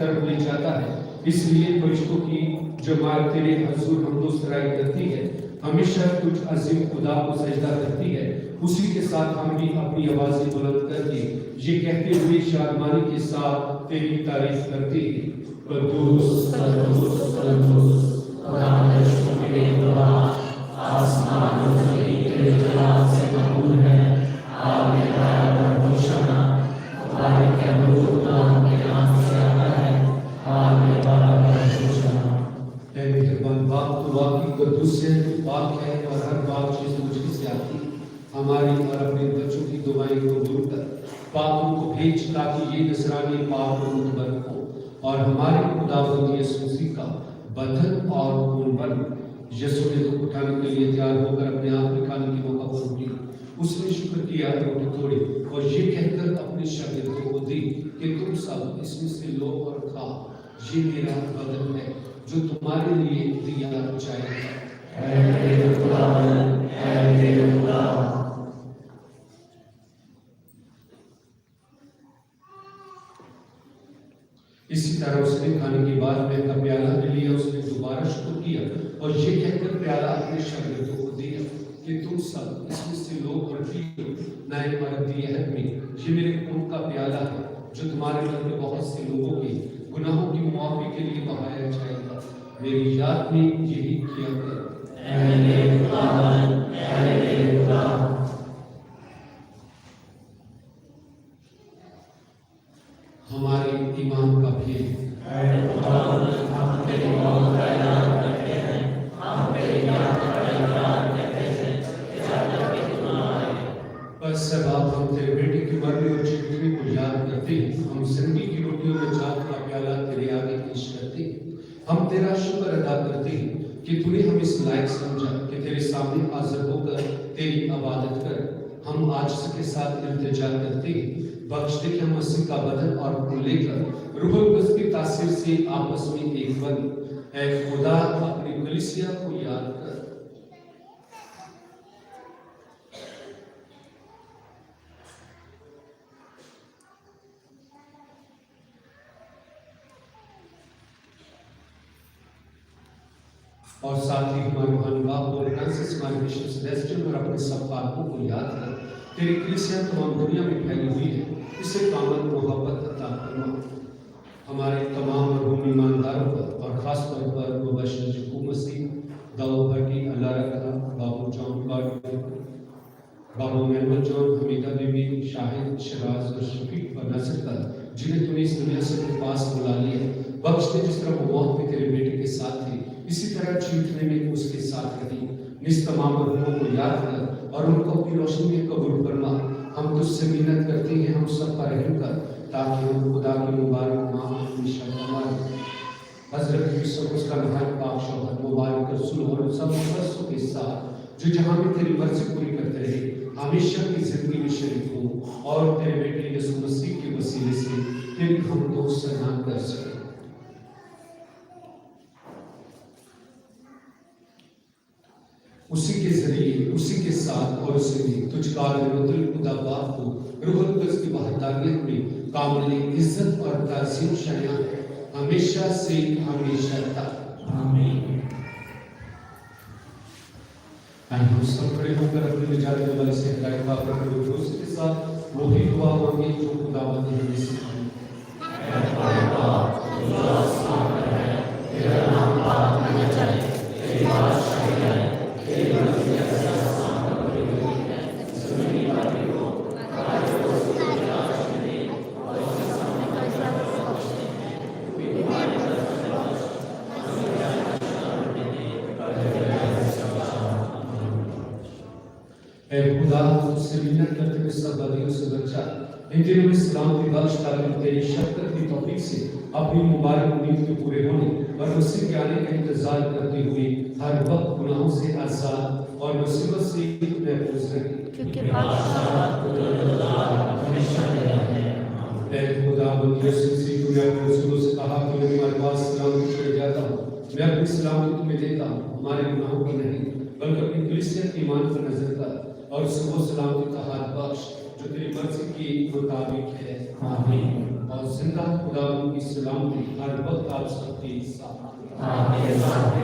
طرف لے جاتا ہے، اس لیے فرشتوں کی جماعت تیرے حضور حمد و ستائش کرتی ہے، ہمیشہ کچھ عظیم خدا کو سجدہ کرتی ہے۔ اسی کے ساتھ ہم بھی اپنی آوازیں بلند کر کے یہ کہتے ہوئے شادمانی کے ساتھ تیری تعریف کرتے ہیں، قدوس قدوس قدوس خدا فرشتوں کے دعا آسمان و زمین تیرے جلال سے مقبول ہے۔ آمین و ہوشنا تبارک ہے وہ خدا کے نام سے آتا ہے۔ آمین و ہوشنا۔ اے مہربان باپ، تو واقعی قدوس ہے، تو پاک ہے اور ہر بات چیز مجھ سے آتی ہے۔ ہماری اور اپنے بچوں کی دعائیں قبول کر، پاکوں کو بھیج تاکہ یہ نصرانی پاک و متبر ہو اور ہمارے خداوند یسوع مسیح کا بدن اور خون بن۔ یسوع نے دکھ اٹھانے کے لیے تیار ہو کر اپنے آپ میں کھانے کی موقع پر اٹھی، اس نے شکر کیا، روٹی توڑی اور یہ کہہ کر اپنے شاگردوں کو دی کہ تم سب اس میں سے لو اور کھاؤ، یہ میرا بدن ہے جو تمہارے لیے دیا جائے گا۔ اے میرے خداوند، اے میرے خداوند۔ اسی طرح اس نے کھانے کے بعد میں کا پیالہ لے لیا، اس نے دوبارہ شکر کیا اور یہ کہہ کر پیالہ اپنے شاگردوں کو دیا کہ تم سب اس میں سے لو اور پیو، نئے اور ابدی عہد میں یہ میرے خون کا پیالہ ہے جو تمہارے بدلے بہت سے لوگوں کے گناہوں کی معافی کے لیے بہایا جائے گا۔ میری یاد میں یہی کیا کرو۔ اے میرے خداوند، اے میرے خداوند۔ ہمارے ایمان کا بھیج، اے خداوند، ہم تیری موت کا اعلان کرتے ہیں، ہم تیری یاد کا اقرار کرتے ہیں کہ جب تک کہ تو نہ آئے۔ بس سب آپ ہم تیرے بیٹے کی مرنے اور جیتنے کو یاد کرتے ہیں، ہم زندگی کی روٹیوں میں جات کا پیالہ تیرے آگے پیش کرتے ہیں۔ ہم تیرا شکر ادا کرتے ہیں کہ تو نے ہم اس لائق سمجھا کہ تیرے سامنے حاضر ہو کر تیری عبادت کر۔ ہم عاجزی کے ساتھ التجا کرتے ہیں، بخش دے کہ ہم مسیح کا بدن اور خون لے کر روح القدس کی تاثیر سے آپس میں ایک بن۔ اے خدا، اپنی کلیسیا کو یاد کر۔ اور ساتھ ہی ہمارے روحانی باپ اور فرانسس ہمارے مشن سیلیسٹین اور اپنے سب پاکوں کو یاد کر۔ تیری کلیسیا تمام دنیا میں پھیلی ہوئی ہے، اسے کامل محبت عطا فرما۔ ہمارے تمام مرحوم ایمانداروں پر اور خاص طور پر مبشر یعقوب مسیح، داؤد بھٹی، اللہ رکھا، بابو جان کارڈ، بابو محمد جان، حمیدہ بی بی، شاہد، شراز اور شفیق پر نظر کر، جنہیں تو نے اس دنیا سے اپنے پاس بلا لیا۔ بخش دے جس طرح وہ موت میں تیرے بیٹے کے ساتھ تھے، اسی طرح چیٹنے میں اس کے ساتھ رہی۔ نس تمام مرحوموں کو یاد کر اور ان کو اپنی روشنی میں قبول فرما۔ ہم تجھ سے منت کرتے ہیں، ہم سب پر رحم کر تاکہ ہم خدا کی مبارک نام ہمیشہ ہمارے حضرت یوسف اس کا نہایت پاک شوہر مبارک رسول اور سب مقدسوں کے ساتھ جو جہاں میں تیری مرضی پوری کرتے رہے، ہمیشہ کی زندگی میں شریک ہوں اور تیرے بیٹے یسوع مسیح کے وسیلے سے تیری حمد و ثنا کر سکیں۔ اسی کے ذریعے، اسی کے ساتھ اور اسی میں تجھ قادر مطلق خدا باپ کو روح القدس کی وحدانیت میں کامل عزت اور تعظیم شایع ہے، ہمیشہ سے ہمیشہ تک۔ آمین۔ آئیں ہم سب کھڑے ہو کر اپنے نجات والے سے ہدایت پا کر بھروسے کے ساتھ وہی دعا مانگیں جو خداوند نے ہمیں سکھائی۔ اے خدا، تو آسمان پر ہے، تیرا نام پاک ہونا چاہیے، تیری بادشاہی آئے، تیری مرضی جیسے آسمان پر پوری ہوئی ہے، زمین پر بھی ہو۔ ہمارے روز کو تلاش میں دے اور اس کے سامنے کا بخش دے، کوئی ہماری طرف سے بخش، ہمیں ہدایت کا شان دے، اور ہدایت سے بچا۔ اے خدا، تجھ سے منت کرتے ہوئے سب بدیوں سے بچا، ان دنوں میں سلامتی بخش تاکہ تیری شفقت کی توفیق سے اپنی مبارک امید کے پورے ہونے اور مسیح کے آنے کا انتظار کرتے ہوئے ہر وقت گناہوں سے آزاد اور مصیبت سے محفوظ رہے، کیونکہ بادشاہت قدرت اور ہمیشہ تیرا ہے۔ اے خداوند یسوع مسیح، تو نے اپنے رسولوں سے کہا کہ میں تمہارے پاس سلامتی چھوڑے جاتا ہوں، میں اپنی سلامتی تمہیں دیتا ہوں، ہمارے گناہوں پر نہیں بلکہ اپنی کلیسیا کے ایمان پر نظر کر اور اس کو سلامتی کا ہاتھ بخش جو تیری مرضی کے مطابق ہے۔ آمین۔ اور زندہ خدا کی سلامتی ہر وقت آپ سب کے ساتھ آپ کے ساتھ